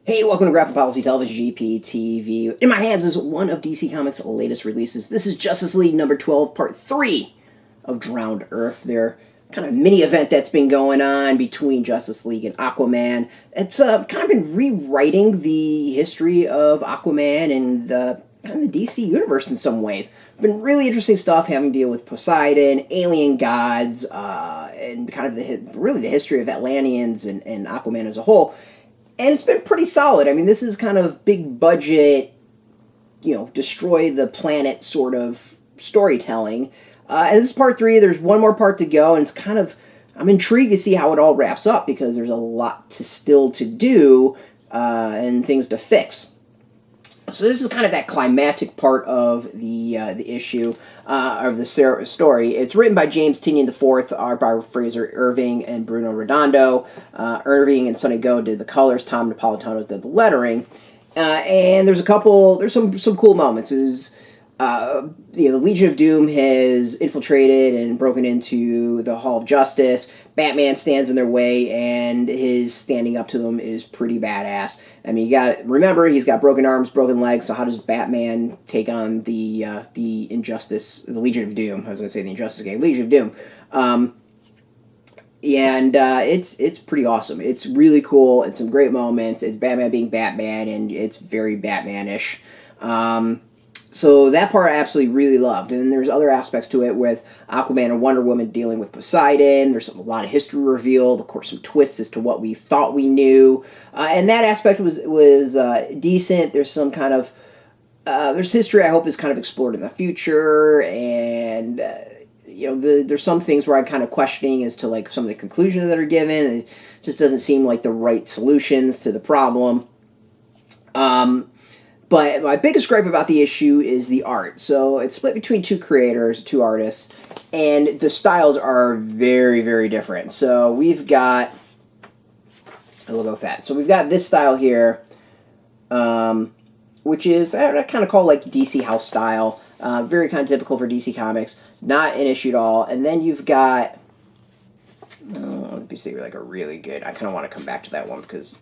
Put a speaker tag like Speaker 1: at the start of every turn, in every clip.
Speaker 1: Hey, welcome to Graphic Policy Television, GPTV. In my hands is one of DC Comics' latest releases. This is Justice League number 12, part 3 of Drowned Earth, their kind of mini event that's been going on between Justice League and Aquaman. It's kind of been rewriting the history of Aquaman and the kind of the DC universe in some ways. Been really interesting stuff having to deal with Poseidon, alien gods, and kind of the history of Atlanteans and Aquaman as a whole. And it's been pretty solid. I mean, this is kind of big budget, destroy the planet sort of storytelling. And this is part 3. There's one more part to go, and it's kind of, I'm intrigued to see how it all wraps up because there's a lot still to do and things to fix. So this is kind of that climactic part of the issue, of the story. It's written by James Tynion IV, art by Frazer, Irving, and Bruno Redondo. Irving and Sonny Go did the colors. Tom Napolitano did the lettering. And there's some cool moments. The Legion of Doom has infiltrated and broken into the Hall of Justice. Batman stands in their way, and his standing up to them is pretty badass. I mean, remember, he's got broken arms, broken legs, so how does Batman take on the Injustice, the Legion of Doom? I was going to say the Injustice Gang, Legion of Doom. It's pretty awesome. It's really cool. It's some great moments. It's Batman being Batman, and it's very Batman-ish. So that part I absolutely really loved. And then there's other aspects to it with Aquaman and Wonder Woman dealing with Poseidon. There's a lot of history revealed. Of course, some twists as to what we thought we knew. And that aspect was decent. There's some kind of... there's history I hope is kind of explored in the future. And, there's some things where I'm kind of questioning as to like some of the conclusions that are given. It just doesn't seem like the right solutions to the problem. But my biggest gripe about the issue is the art. So it's split between two creators, two artists, and the styles are very, very different. So we'll go fast. So we've got this style here, which is, I kind of call like DC House style. Very kind of typical for DC Comics. Not an issue at all. And then you've got, let me see, like a really good, I kind of want to come back to that one because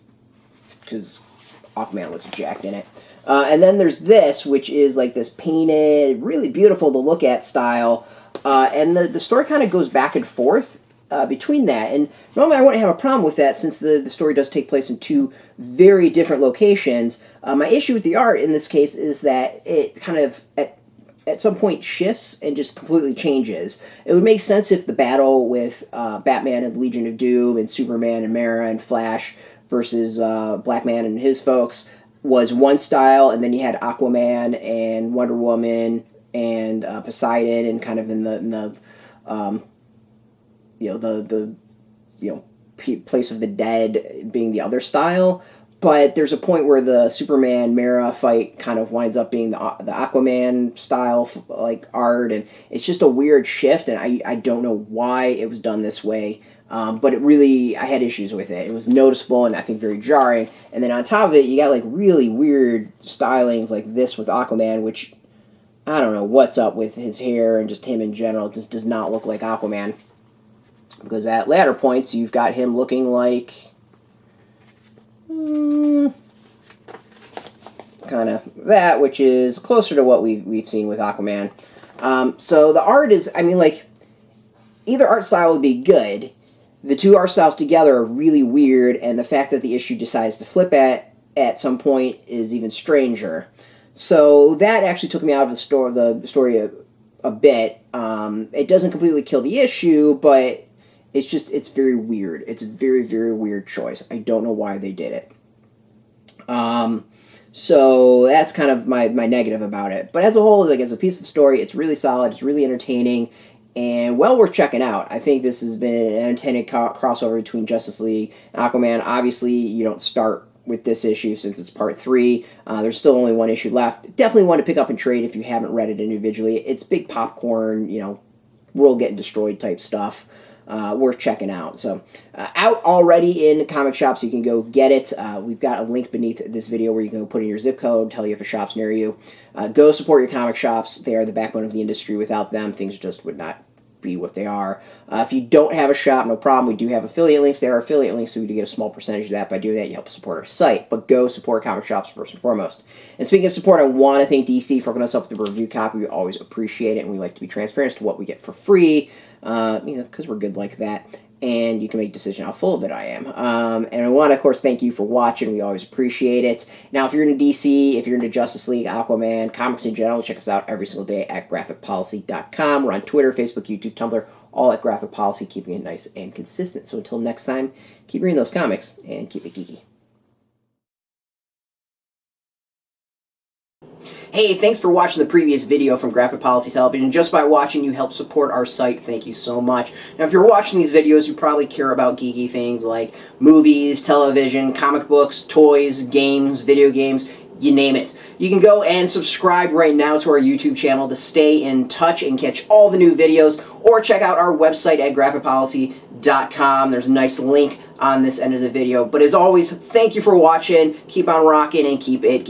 Speaker 1: Aquaman looks jacked in it. And then there's this, which is like this painted, really beautiful to look at style. And the story kind of goes back and forth between that. And normally I wouldn't have a problem with that since the story does take place in two very different locations. My issue with the art in this case is that it kind of, at some point, shifts and just completely changes. It would make sense if the battle with Batman and Legion of Doom and Superman and Mara and Flash versus Black Man and his folks was one style, and then you had Aquaman and Wonder Woman and Poseidon, and kind of in the place of the dead being the other style. But there's a point where the Superman Mara fight kind of winds up being the Aquaman style like art, and it's just a weird shift, and I don't know why it was done this way. But I had issues with it. It was noticeable and I think very jarring. And then on top of it, you got like really weird stylings like this with Aquaman, which I don't know what's up with his hair and just him in general. It just does not look like Aquaman. Because at latter points, you've got him looking like kind of that, which is closer to what we've seen with Aquaman. So the art is, either art style would be good. The two art styles together are really weird, and the fact that the issue decides to flip at some point is even stranger. So that actually took me out of the story a bit. It doesn't completely kill the issue, but it's very weird. It's a very, very weird choice. I don't know why they did it. So that's kind of my negative about it. But as a whole, like as a piece of story, it's really solid. It's really entertaining. And well worth checking out. I think this has been an entertaining crossover between Justice League and Aquaman. Obviously, you don't start with this issue since it's part 3. There's still only one issue left. Definitely want to pick up and trade if you haven't read it individually. It's big popcorn, world getting destroyed type stuff. Worth checking out. So, out already in comic shops. You can go get it. We've got a link beneath this video where you can go put in your zip code, tell you if a shop's near you. Go support your comic shops. They are the backbone of the industry. Without them, things just would not be what they are. If you don't have a shop, no problem. We do have affiliate links. There are affiliate links, so we do get a small percentage of that. By doing that, you help support our site. But go support comic shops first and foremost. And speaking of support, I want to thank DC for hooking us up with the review copy. We always appreciate it, and we like to be transparent as to what we get for free, because we're good like that. And you can make a decision how full of it I am. And I want to, of course, thank you for watching. We always appreciate it. Now, if you're into DC, if you're into Justice League, Aquaman, comics in general, check us out every single day at graphicpolicy.com. We're on Twitter, Facebook, YouTube, Tumblr, all at Graphic Policy, keeping it nice and consistent. So until next time, keep reading those comics and keep it geeky. Hey, thanks for watching the previous video from Graphic Policy Television. Just by watching, you help support our site. Thank you so much. Now, if you're watching these videos, you probably care about geeky things like movies, television, comic books, toys, games, video games, you name it. You can go and subscribe right now to our YouTube channel to stay in touch and catch all the new videos, or check out our website at graphicpolicy.com. There's a nice link on this end of the video. But as always, thank you for watching. Keep on rocking and keep it geeky.